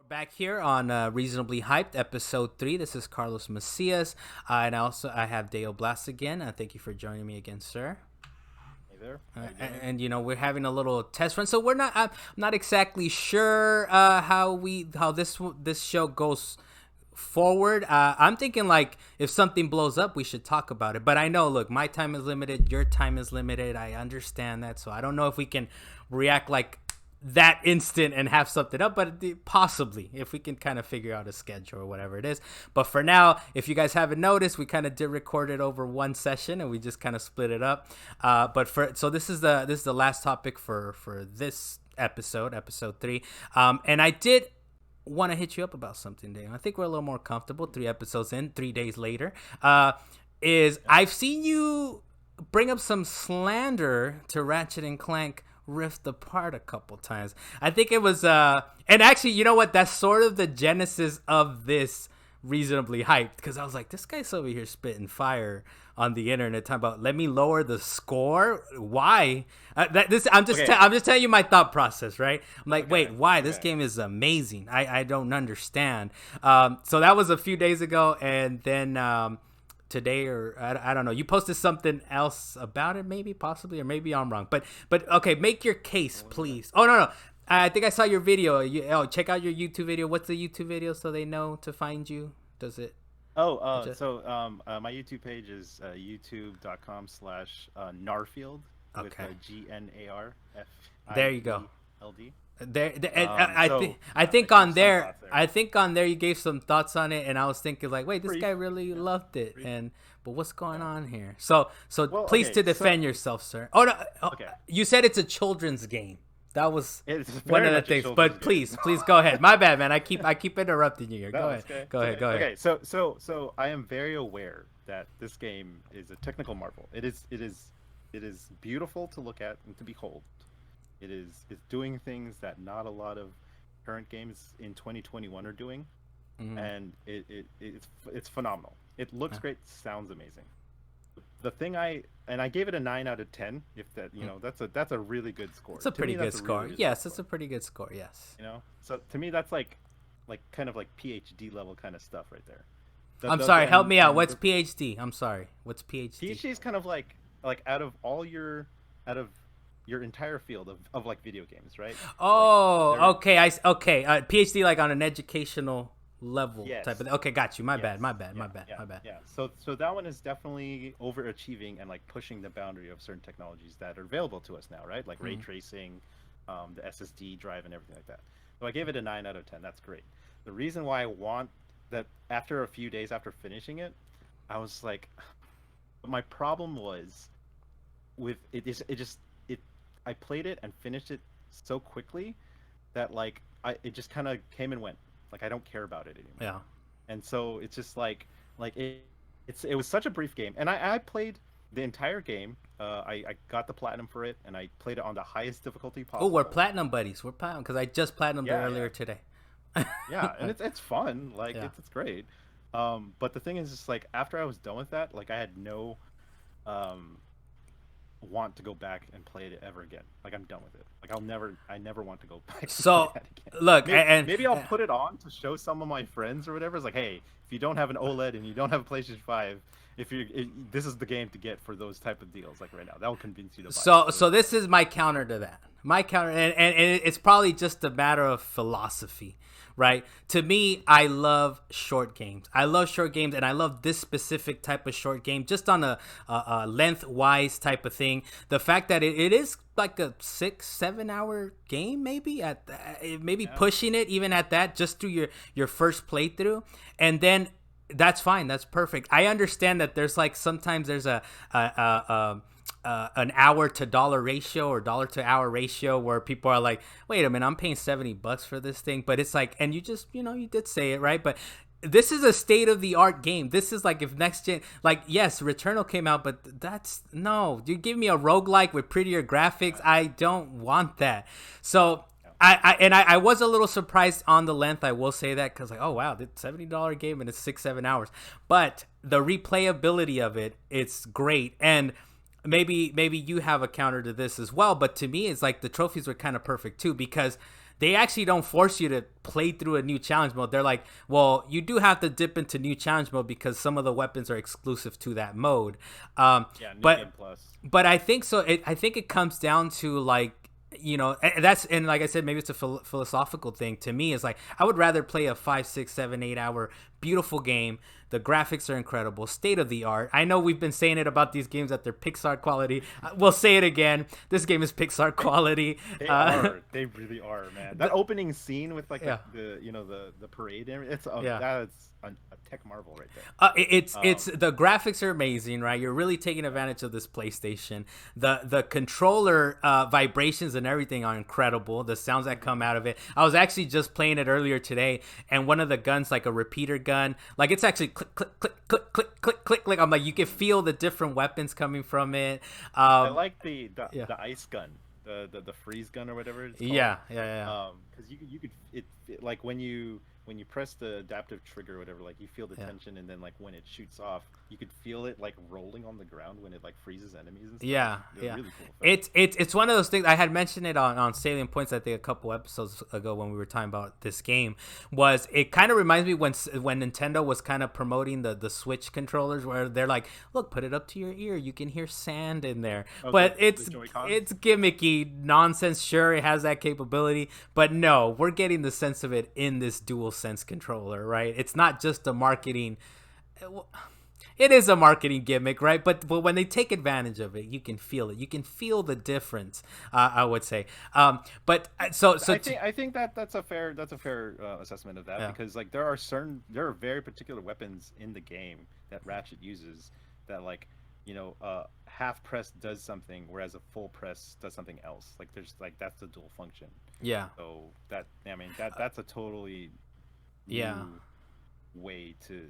Back here on Reasonably Hyped, episode 3. This is Carlos Macias, and I have Dale Blas again. Thank you for joining me again, sir. Hey there. And we're having a little test run, so I'm not exactly sure how this show goes forward. I'm thinking like if something blows up, we should talk about it. But I know, look, my time is limited, your time is limited. I understand that, so I don't know if we can react like that instant and have something up, but possibly if we can kind of figure out a schedule or whatever it is. But for now, if you guys haven't noticed, we kind of did record it over one session and we just kind of split it up. So this is the last topic for this episode 3. And I did want to hit you up about something, Dave. I think we're a little more comfortable 3 episodes in, 3 days later. I've seen you bring up some slander to Ratchet and Clank Rift Apart a couple times. I think it was and actually, you know what, that's sort of the genesis of this Reasonably Hyped, because I was like, this guy's over here spitting fire on the internet talking about let me lower the score. Why? I'm just telling you my thought process, right? I'm like, wait, why? This game is amazing. I don't understand. So that was a few days ago, and then today, or I don't know, you posted something else about it, maybe, possibly, or maybe I'm wrong, but okay, make your case, please. Oh, no, I think I saw your video. Check out your YouTube video. What's the YouTube video so they know to find you? Does it? My YouTube page is youtube.com/Narfield with GNARF. There you go. LD. I think on there you gave some thoughts on it, and I was thinking like, wait, this guy really loved it, but what's going on here? So please defend yourself, sir. Oh no, you said it's a children's game. That was one of the things, but please go ahead. My bad, man. I keep interrupting you here. Go ahead. Okay, so I am very aware that this game is a technical marvel. It is beautiful to look at and to behold. It's doing things that not a lot of current games in 2021 are doing, and it's phenomenal. It looks great, sounds amazing. The thing I gave it a 9 out of 10. If that, that's a really good score. It's a pretty good score. Yes, it's a pretty good score. Yes. So to me that's like kind of like PhD level kind of stuff right there. I'm sorry, help me out. What's PhD? I'm sorry. What's PhD? PhD is kind of like out of your entire field of like video games, right? Oh, okay. PhD like on an educational level type of. Okay, got you. My bad. Yeah. So that one is definitely overachieving and like pushing the boundary of certain technologies that are available to us now, right? Like ray tracing, the SSD drive, and everything like that. So I gave it a 9 out of 10. That's great. The reason why I want that, after a few days after finishing it, I was like, my problem was with it. I played it and finished it so quickly that like it just kind of came and went. Like I don't care about it anymore. Yeah. And so it's just like it was such a brief game, and I played the entire game. I got the platinum for it, and I played it on the highest difficulty possible. Oh, we're platinum buddies. We're platinum because I just platinumed it earlier today. Yeah, and it's fun. Like it's great. But the thing is, just like after I was done with that, like I had no want to go back and play it ever again. Like I'm done with it. Like I never want to go back. So play that again. Look, maybe I'll put it on to show some of my friends or whatever. It's like, hey, if you don't have an OLED and you don't have a PlayStation 5, this is the game to get for those type of deals. Like right now, that will convince you to buy. So this is my counter to that. My counter, and it's probably just a matter of philosophy. Right? To me, I love short games. And I love this specific type of short game, just on a lengthwise type of thing. The fact that it is like a 6-7 hour game, maybe pushing it even at that, just through your first playthrough, and then that's fine. That's perfect. I understand that there's like sometimes there's an hour to dollar ratio or dollar to hour ratio where people are like, wait a minute, I'm paying $70 for this thing. But it's like, and you just, you did say it, right? But this is a state of the art game. This is like if next gen, like, yes, Returnal came out, but no, you give me a roguelike with prettier graphics. I don't want that. So I was a little surprised on the length. I will say that, because like, oh wow, the $70 game and it's 6-7 hours, but the replayability of it's great. And maybe you have a counter to this as well, but to me it's like the trophies were kind of perfect too, because they actually don't force you to play through a new challenge mode. They're like, well, you do have to dip into new challenge mode because some of the weapons are exclusive to that mode. New but game plus. but I think so. I think it comes down to like, and like I said, maybe it's a philosophical thing. To me, it's like I would rather play a 5, 6, 7, 8 hour beautiful game. The graphics are incredible, state of the art. I know we've been saying it about these games that they're Pixar quality. We'll say it again. This game is Pixar quality. They really are, man. That opening scene with like the parade, that's a tech marvel right there. It's the graphics are amazing, right? You're really taking advantage of this PlayStation. The controller vibrations and everything are incredible. The sounds that come out of it. I was actually just playing it earlier today, and one of the guns, like a repeater gun, like it's actually click, click, click, click, click, click, click. Like I'm like, you can feel the different weapons coming from it. I like the ice gun, the freeze gun or whatever it's called. Yeah. Because you could like when you press the adaptive trigger or whatever, like you feel the tension, and then like when it shoots off, you could feel it like rolling on the ground when it like freezes enemies and stuff. Yeah. Really cool. It's one of those things. I had mentioned it on Salient Points, I think a couple episodes ago when we were talking about this game. Was it kind of reminds me when Nintendo was kind of promoting the Switch controllers, where they're like, look, put it up to your ear, you can hear sand in there. But it's gimmicky nonsense. Sure, it has that capability, but no, we're getting the sense of it in this DualSense controller, right? It's not just a marketing. It is a marketing gimmick, right? But when they take advantage of it, you can feel it. You can feel the difference. I would say. I think that's a fair assessment of that, because like there are very particular weapons in the game that Ratchet uses that like half press does something, whereas a full press does something else. Like there's like that's the dual function. Yeah. So that's a totally new way to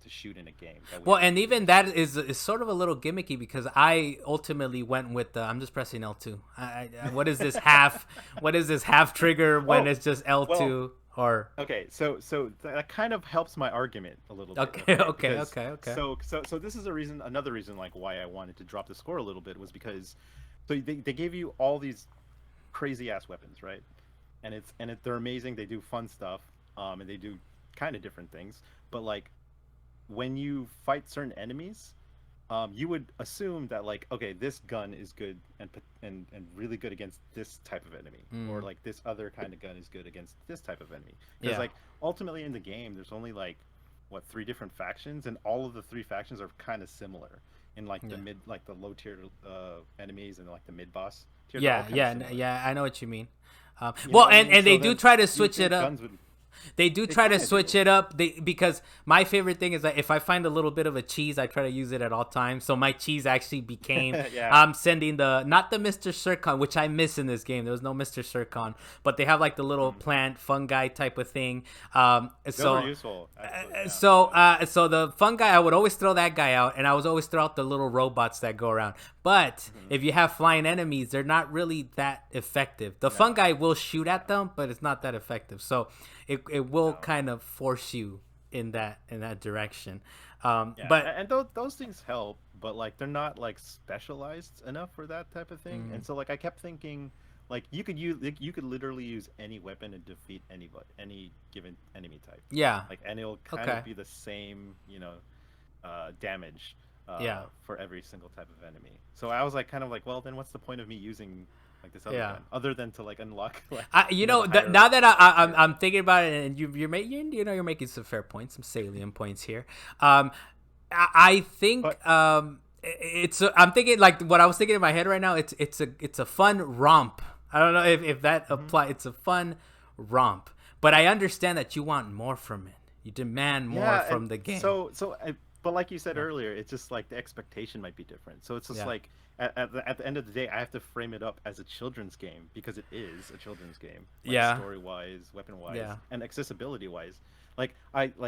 shoot in a game. And even that is sort of a little gimmicky, because I ultimately went with I'm just pressing L2. What is this half? What is this half trigger when it's just L2? Okay, so that kind of helps my argument a little bit. Okay. So this is another reason like why I wanted to drop the score a little bit, was because they gave you all these crazy ass weapons, right? And they're amazing. They do fun stuff, and they do kind of different things. But like when you fight certain enemies, you would assume that like, okay, this gun is good and really good against this type of enemy, or like this other kind of gun is good against this type of enemy. Because like ultimately in the game, there's only like 3 different factions, and all of the 3 factions are kind of similar in like the mid, like the low tier enemies, and like the mid boss tier. I know what you mean. They do try to switch it up. They do try to switch it up. Because my favorite thing is that if I find a little bit of a cheese, I try to use it at all times. So my cheese actually became I'm sending not the Mr. Sircon, which I miss in this game. There was no Mr. Sircon, but they have like the little plant fungi type of thing. Those are useful. So the fungi, I would always throw that guy out, and I would always throw out the little robots that go around. But if you have flying enemies, they're not really that effective. The fungi will shoot at them, but it's not that effective. So it will kind of force you in that direction. But those things help, but like they're not like specialized enough for that type of thing. And so like I kept thinking, like you could literally use any weapon to defeat any given enemy type. Yeah. Like, and it'll kind of be the same, damage. For every single type of enemy. So I was like, kind of like, well, then what's the point of me using like this other gun, other than to like unlock? Like, now that I'm thinking about it, and you're making some fair points, some salient points here. I think I'm thinking like what I was thinking in my head right now. It's a fun romp. I don't know if that applies. It's a fun romp, but I understand that you want more from it. You demand more from the game. But like you said earlier, it's just like the expectation might be different. So it's just like at the end of the day, I have to frame it up as a children's game, because it is a children's game. Like story wise, weapon wise, and accessibility wise. Like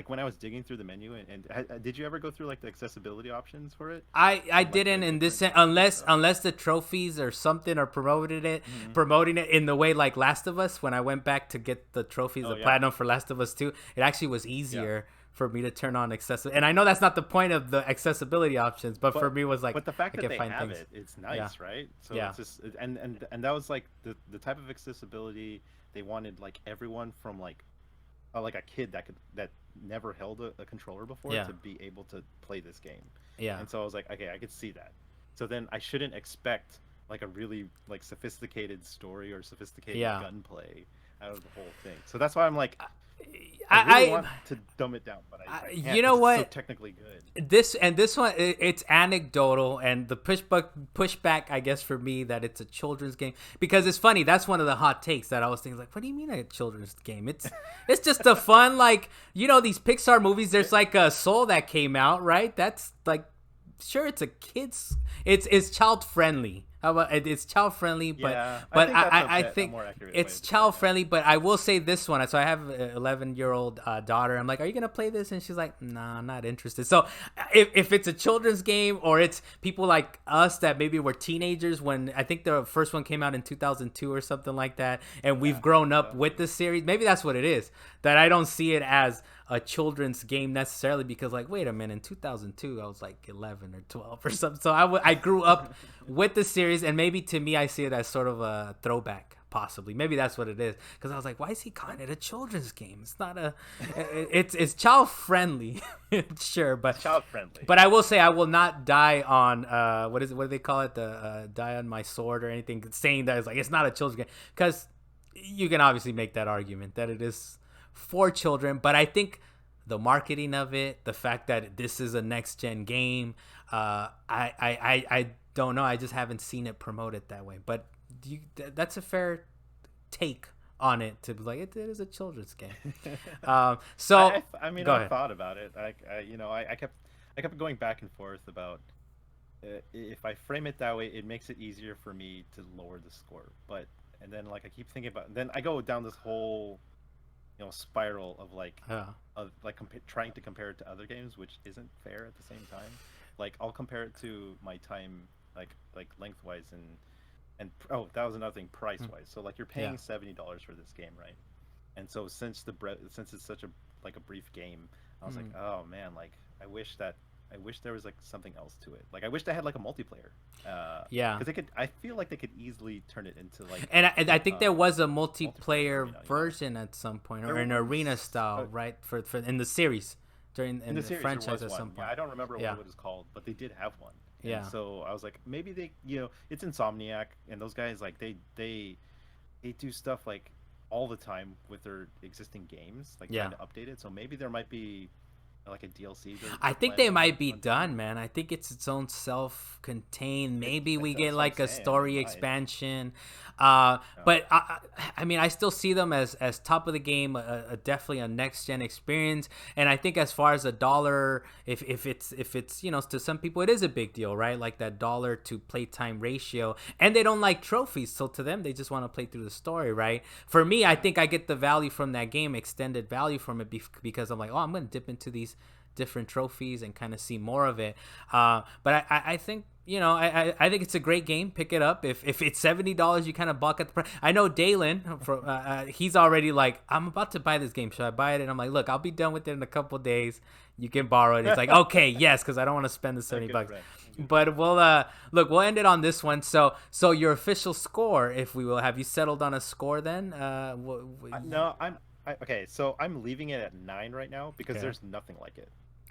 when I was digging through the menu, and did you ever go through like the accessibility options for it? I didn't in this unless the trophies or something are promoting it in the way like Last of Us. When I went back to get the trophies, the platinum for Last of Us 2, it actually was easier. For me to turn on accessibility, and I know that's not the point of the accessibility options, but for me it was like, but the fact that they have it's nice, right? So it's just, and that was like the type of accessibility they wanted like everyone from like a kid that never held a controller before Yeah. to be able to play this game. Yeah. And so I was like, okay, I could see that. So then I shouldn't expect like a really like sophisticated story or sophisticated Yeah. gunplay out of the whole thing. So that's why I'm like, I really I want to dumb it down, but I can't you know 'cause it's what? so technically good. This one, it's anecdotal, and the pushback, I guess, for me, that it's a children's game, because it's funny. That's one of the hot takes that I was thinking, like, what do you mean a children's game? It's just a fun, like, these Pixar movies. There's like a Soul that came out, right? That's like, sure, it's a kids, it's child friendly. How about it's child friendly, but Yeah, but I I think that's a think more accurate way it's of describing child it. friendly. But I will say this one. So I have an 11-year-old daughter. I'm like, are you gonna play this? And she's like, nah, I'm not interested. So if it's a children's game, or it's people like us that maybe were teenagers when, I think the first one came out in 2002 or something like that, and we've grown up with the series, maybe that's what it is, that I don't see it as a children's game necessarily, because like, wait a minute, in 2002 I was like 11 or 12 or something. So I grew up with the series, and maybe to me I see it as sort of a throwback, possibly. Maybe that's what it is, because I was like, why is he calling it a children's game? It's not a it's child friendly. Sure, but Child friendly. but I will say, I will not die on what do they call it, the die on my sword or anything, saying that it's not a children's game, because you can obviously make that argument that it is for children. But I think the marketing of it, the fact that this is a next gen game, I don't know. I just haven't seen it promoted that way. But that's a fair take on it, to be like, it is a children's game. So I mean, go I ahead. thought about it. I kept going back and forth about if I frame it that way, it makes it easier for me to lower the score. But and then like I keep thinking about, then I go down this whole spiral of like Yeah. trying to compare it to other games, which isn't fair at the same time. Like I'll compare it to my time, like lengthwise and oh, that was another thing, price wise. So like you're paying Yeah. $70 for this game, right? And so since it's such a like a brief game, I was like, oh man, like I wish there was like something else to it. Like I wish they had like a multiplayer. Yeah. Because I feel like they could easily turn it into like And I think there was a multiplayer multiplayer arena, version at some point, or There an was, arena style, right? For in the series, in in the the series there franchise was at one. some Yeah, point. I don't remember Yeah. what it was called, but they did have one. And Yeah. so I was like, maybe they, it's Insomniac, and those guys like they do stuff like all the time with their existing games, like Yeah. trying to update it. So maybe there might be like a DLC. I think they might be done, man. I think it's its own self-contained. Maybe we That's get what like I'm a saying, story it might. expansion. Yeah. But I mean, I still see them as top of the game, definitely a next gen experience. And I think as far as a dollar, if it's to some people it is a big deal, right? Like that dollar to playtime ratio, and they don't like trophies, so to them they just want to play through the story, right? For me, I think I get the value from that game, extended value from it, because I'm like, oh, I'm gonna dip into these different trophies and kind of see more of it. But I think I think it's a great game. Pick it up. If it's $70, you kind of balk at the price. I know Dalen, he's already like, I'm about to buy this game. Should I buy it? And I'm like, look, I'll be done with it in a couple days. You can borrow it. He's like, okay, yes, because I don't want to spend the $70. But we'll end it on this one. So your official score, if we will, have you settled on a score then? No, okay. So I'm leaving it at 9 right now because Okay. there's nothing like it.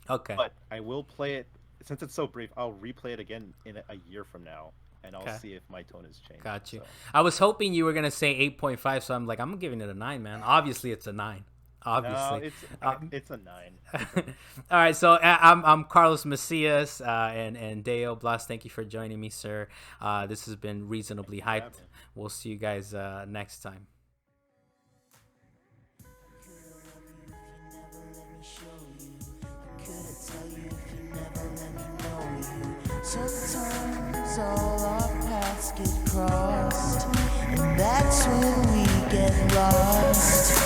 Okay. But I will play it since it's so brief. I'll replay it again in a year from now, and I'll Okay. see if my tone has changed. Got you. So, I was hoping you were gonna say 8.5, so I'm like, I'm giving it a 9, man. Obviously, it's a 9. no, Obviously. it's a 9. All right, so I'm Carlos Macias, and Deo Blas. Thank you for joining me, sir. This has been reasonably for having hyped. me. We'll see you guys next time. Sometimes all our paths get crossed, and that's when we get lost.